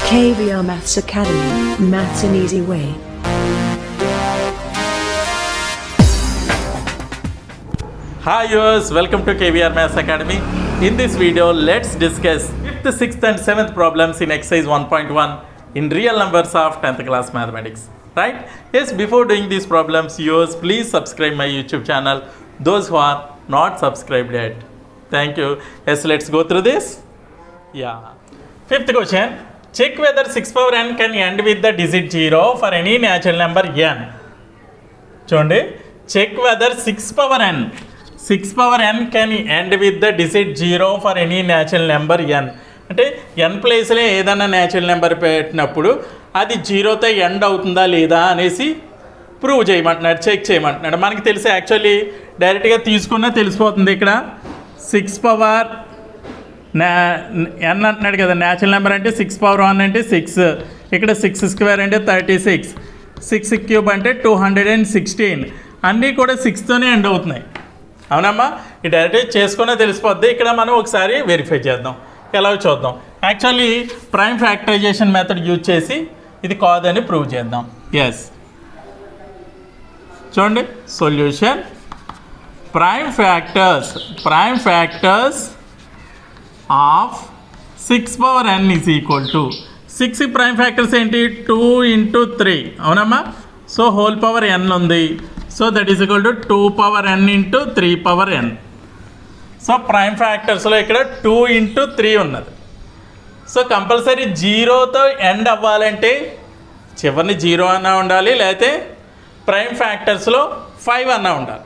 KVR Maths Academy, Maths an Easy Way. Hi viewers, welcome to KVR Maths Academy. In this video, let's discuss 5th, 6th and 7th problems in exercise 1.1 in real numbers of 10th class mathematics. Right? Yes, before doing these problems, viewers, please subscribe my YouTube channel. Those who are not subscribed yet. Thank you. Yes, let's go through this. Yeah. 5th question. Check whether 6 power n can end with the digit 0 for any natural number n. చూడండి, check whether 6 power n can end with the digit 0 for any natural number n. అంటే n ప్లేస్లో ఏదైనా natural number పెట్టినప్పుడు అది జీరోతో end అవుతుందా లేదా అనేసి prove చేయమంటున్నాడు, చెక్ చేయమంటున్నాడు. మనకి తెలిసి యాక్చువల్లీ డైరెక్ట్గా తీసుకున్నా తెలిసిపోతుంది. ఇక్కడ 6 పవర్ n అంటున్నాడు కదా, న్యాచురల్ నెంబర్ అంటే 6 పవర్ 1 అంటే 6, ఇక్కడ 6 స్క్వేర్ అంటే 36, 6 క్యూబ్ అంటే 216, అన్నీ కూడా 6తోనే ఎండ్ అవుతున్నాయి. అవునమ్మా, ఈ డైరెక్ట్ చేసుకునే తెలిసిపోద్ది. ఇక్కడ మనం ఒకసారి వెరిఫై చేద్దాం, ఎలా చూద్దాం. Actually prime factorization method use చేసి ఇది కాదని ప్రూవ్ చేద్దాం. ఎస్, చూడండి solution. Prime factors of 6 power n is equal to 6 prime factors ఏంటి, 2 into 3. అవునమ్మా, సో హోల్ పవర్ n ఉంది, so that is equal to 2 power n into 3 power n. So prime ఫ్యాక్టర్స్లో ఇక్కడ 2 into 3 ఉన్నది. So compulsory జీరోతో end అవ్వాలంటే చివరిని 0 అన్నా ఉండాలి, లేకపోతే ప్రైమ్ ఫ్యాక్టర్స్లో 5 అన్నా ఉండాలి.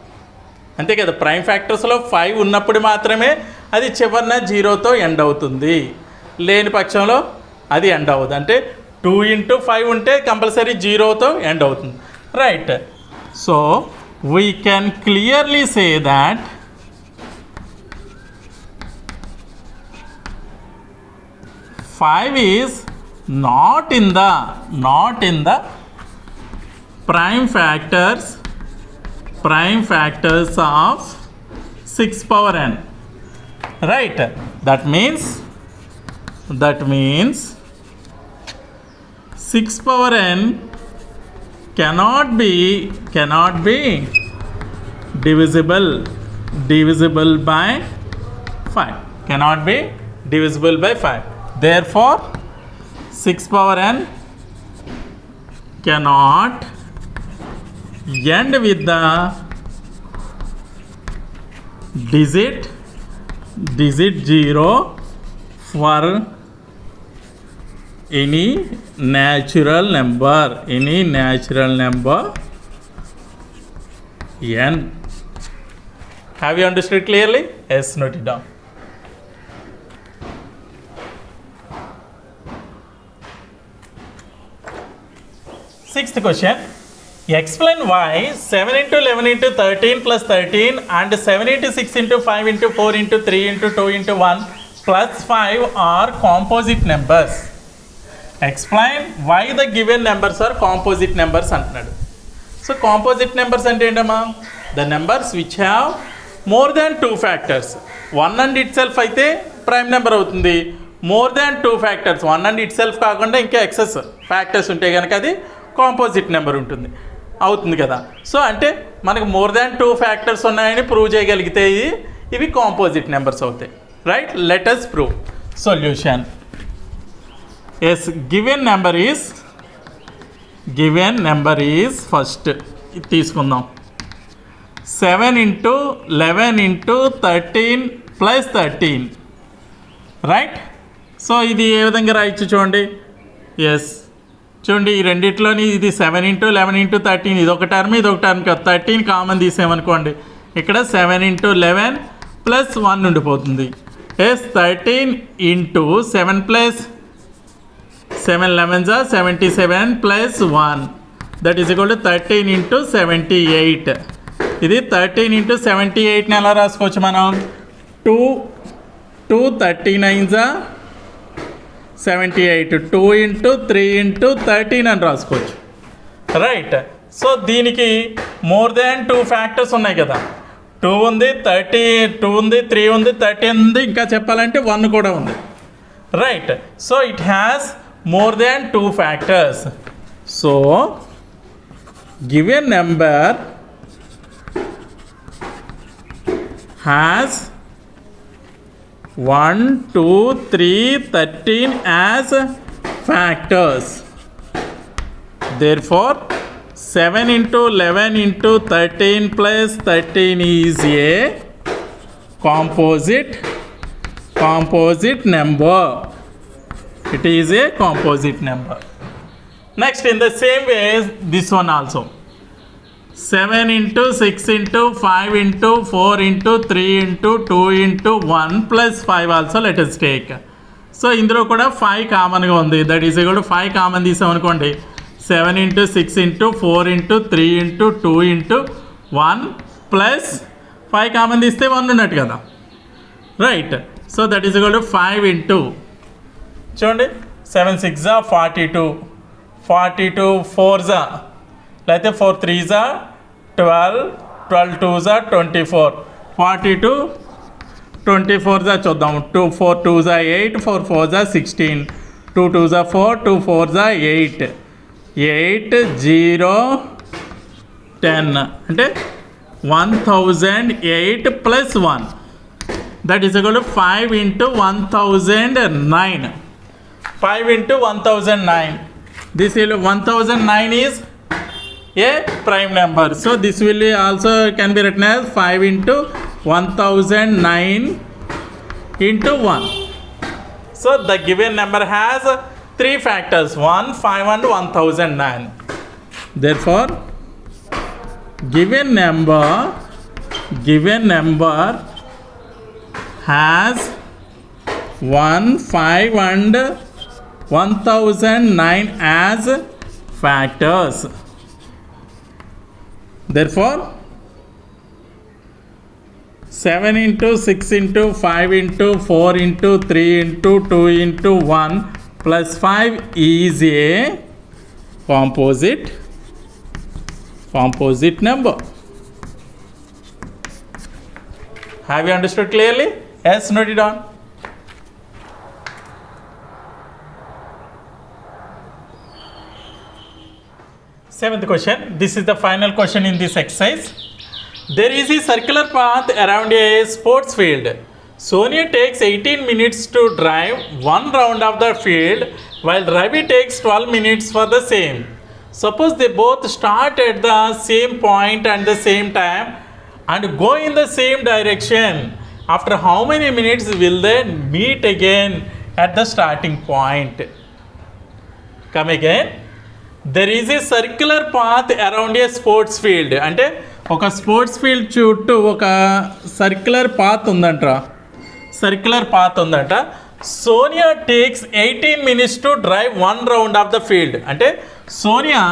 అంతే కదా, ప్రైమ్ ఫ్యాక్టర్స్లో 5 ఉన్నప్పుడు మాత్రమే అది చివరిన 0తో ఎండ్ అవుతుంది, లేని పక్షంలో అది ఎండ్ అవ్వదు. అంటే 2 into 5 ఉంటే కంపల్సరీ 0తో ఎండ్ అవుతుంది. Right, so we can clearly say that five is not in the prime factors of 6 power n. Right, that means 6 power n cannot be divisible by 5, cannot be divisible by 5. Therefore 6 power n cannot end with the digit 0 for any natural number n. Have you understood clearly? Yes, note it down. Sixth question. Explain why 7 into 11 into 13 plus 13 and 7 into 6 into 5 into 4 into 3 into 2 into 1 plus 5 are composite numbers. Explain why the given numbers are composite numbers అంటున్నాడు. So composite numbers అంటే ఏంటమ్మా, the numbers which have more than 2 factors. 1 and it self అయితే prime number అవుతుంది. More than 2 factors, 1 and it self కాకుండా ఇంకా excess factors ఉంటే కనుక అది కాంపోజిట్ నెంబర్ అవుతుంది కదా. సో అంటే మనకు మోర్ దాన్ 2 ఫ్యాక్టర్స్ ఉన్నాయని ప్రూవ్ చేయగలిగితే ఇవి కాంపోజిట్ నెంబర్స్ అవుతాయి. Right, let us prove. Solution. Yes, given number is first తీసుకుందాం. 7 into 11 into 13 plus 13. Right, so ఇది ఏ విధంగా రాయొచ్చు చూడండి. ఎస్, చూడండి ఈ రెండిట్లోని ఇది 7 into 11 into 13, ఇది ఒక టర్మ్ ఇది ఒక టర్మ్ కదా. 13 కామన్ తీసేమనుకోండి, ఇక్కడ 7 into 11 ప్లస్ 1 ఉండిపోతుంది. Yes, 13 into 7 plus 7 11s are 77 plus 1, that is equal to 13 into 78. ఇది 13 into 78ని ఎలా రాసుకోవచ్చు మనం, 2 39s are 78, 2 into 3 into 13 అని రాసుకోవచ్చు. రైట్, సో దీనికి మోర్ దాన్ 2 ఫ్యాక్టర్స్ ఉన్నాయి కదా. 2 ఉంది, 32 ఉంది, 3 ఉంది, 13 ఉంది, ఇంకా చెప్పాలంటే 1 కూడా ఉంది. Right, so it has more than 2 factors. So given number has 1, 2, 3, 13 as factors. Therefore 7 into 11 into 13 plus 13 is a composite number. It is a composite number. Next, in the same way, this one also. 7 into 6 into 5 into 4 into 3 into 2 into 1 plus 5 also let us take. So indro kuda 5 common ga undi, that is equal to 5 common తీసుam అనుకోండి. 7 into 6 into 4 into 3 into 2 into 1 plus 5 common తీస్తే 1 ఉన్నట్టు కదా, right. So that is equal to 5 into చూడండి 7 6 42, 42 4 లేకపోతే 4 3 12, 12 2 24, 42 24 చూద్దాం. 2 4 2 8, 4 4 16, 2 2 4, 2 4 8, 8 0 10 అంటే 1008 plus 1, that is equal to 5 into 1009. 5 into 1009. This will 1009 is a prime number. So this will also can be written as 5 into 1009 into 1. So the given number has 3 factors, 1, 5 and 1009. Therefore given number has 1, 5 and 1009 as factors. Therefore 7 into 6 into 5 into 4 into 3 into 2 into 1 plus 5 is a composite number. Have you understood clearly? Yes, note it down. Seventh question. This is the final question in this exercise. There is a circular path around a sports field. Sonia takes 18 minutes to drive one round of the field, while Ravi takes 12 minutes for the same. Suppose they both start at the same point at the same time and go in the same direction. After how many minutes will they meet again at the starting point? Come again. There is a circular path around a sports field. అంటే ఒక sports field చుట్టూ ఒక circular path ఉందంట. Sonia takes 18 minutes to drive one round of the field. అంటే సోనియా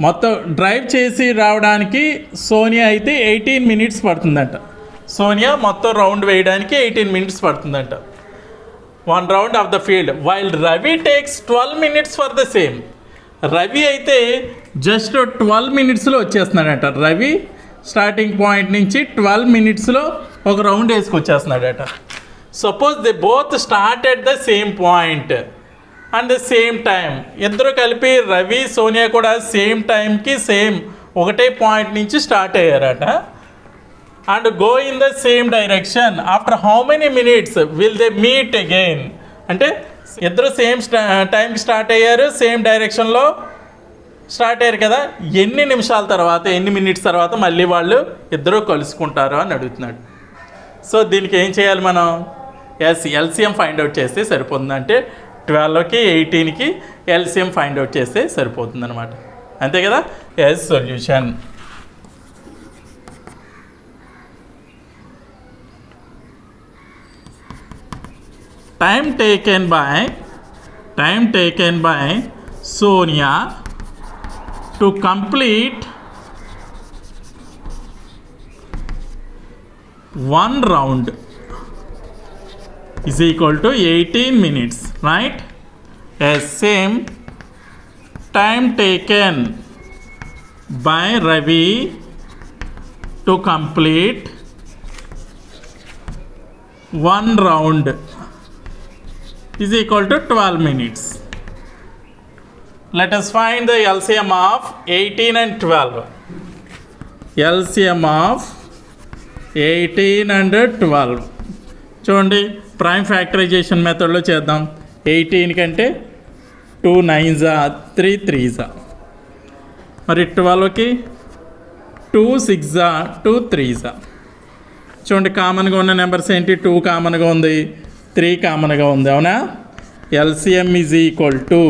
మొత్తం drive చేసి రావడానికి సోనియా అయితే 18 minutes పడుతుందంట. సోనియా మొత్తం రౌండ్ వేయడానికి 18 minutes పడుతుందంట, one round of the field. While Ravi takes 12 minutes for the same. Ravi అయితే జస్ట్ 12 minutesలో వచ్చేస్తున్నాడట. రవి స్టార్టింగ్ పాయింట్ నుంచి 12 minutesలో ఒక రౌండ్ వేసుకొచ్చేస్తున్నాడట. Suppose they both start at the same point and the same time. ఇద్దరు కలిపి రవి సోనియా కూడా సేమ్ టైంకి సేమ్ ఒకటే పాయింట్ నుంచి స్టార్ట్ అయ్యారట. And go in the same direction. After how many minutes will they meet again. అంటే ఇద్దరు సేమ్ టైంకి స్టార్ట్ అయ్యారు, సేమ్ డైరెక్షన్లో స్టార్ట్ అయ్యారు కదా, ఎన్ని నిమిషాల తర్వాత ఎన్ని మినిట్స్ తర్వాత మళ్ళీ వాళ్ళు ఇద్దరు కలుసుకుంటారు అని అడుగుతున్నాడు. సో దీనికి ఏం చేయాలి మనం? ఎల్సిఎం ఫైండ్ అవుట్ చేస్తే సరిపోతుంది. అంటే 12కి 18కి ఎల్సిఎం ఫైండ్ అవుట్ చేస్తే సరిపోతుంది అనమాట. అంతే కదా. Yes solution. Time taken by Sonia to complete one round is equal to 18 minutes, right? As same time taken by Ravi to complete one round is equal to 12 minutes. Let us find the LCM of 18 and 12. LCM of 18 and 12. చూడండి, prime factorisation మెథడ్లో చేద్దాం. 18 కంటే 2 9s 3 3s, మరి 12కి 2 6s 2 3s. చూడండి, కామన్గా ఉన్న numbers ఏంటి? 2 కామన్గా ఉంది, 3 కామన్గా ఉంది, అవునా? ఎల్సిఎం ఈజ్ ఈక్వల్ టు,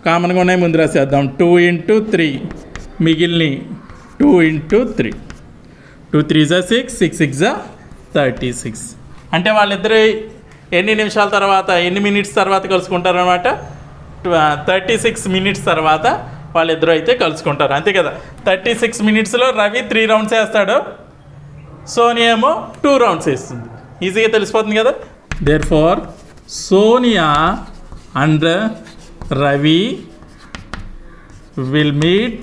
కామన్గా ఉన్నాయి ముందు రాసేద్దాం, 2 into 3, మిగిలిన 2 into 3, 2 3s 6, 6 6s 36. అంటే వాళ్ళిద్దరు ఎన్ని నిమిషాల తర్వాత, ఎన్ని మినిట్స్ తర్వాత కలుసుకుంటారనమాట? 36 minutes తర్వాత వాళ్ళిద్దరూ అయితే కలుసుకుంటారు, అంతే కదా. 36 minutesలో రవి 3 rounds వేస్తాడు, సోనియా ఏమో 2 rounds వేస్తుంది. ఈజీగా తెలిసిపోతుంది కదా. Therefore Sonia and Ravi will meet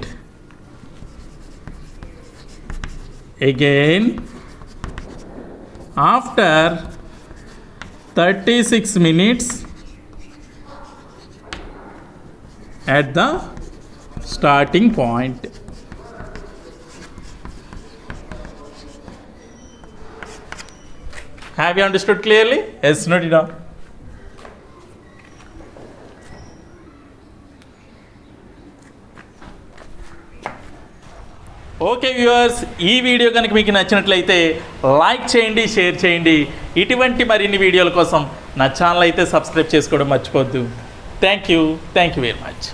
again after 36 minutes at the starting point. Have you understood clearly? Yes, note it down. Okay viewers, ఈ వీడియో కనుక మీకు నచ్చినట్లయితే లైక్ చేయండి, షేర్ చేయండి. ఇటువంటి మరిన్ని వీడియోల కోసం నా ఛానల్ అయితే సబ్స్క్రైబ్ చేసుకోవడం మర్చిపోద్దు. Thank you very much.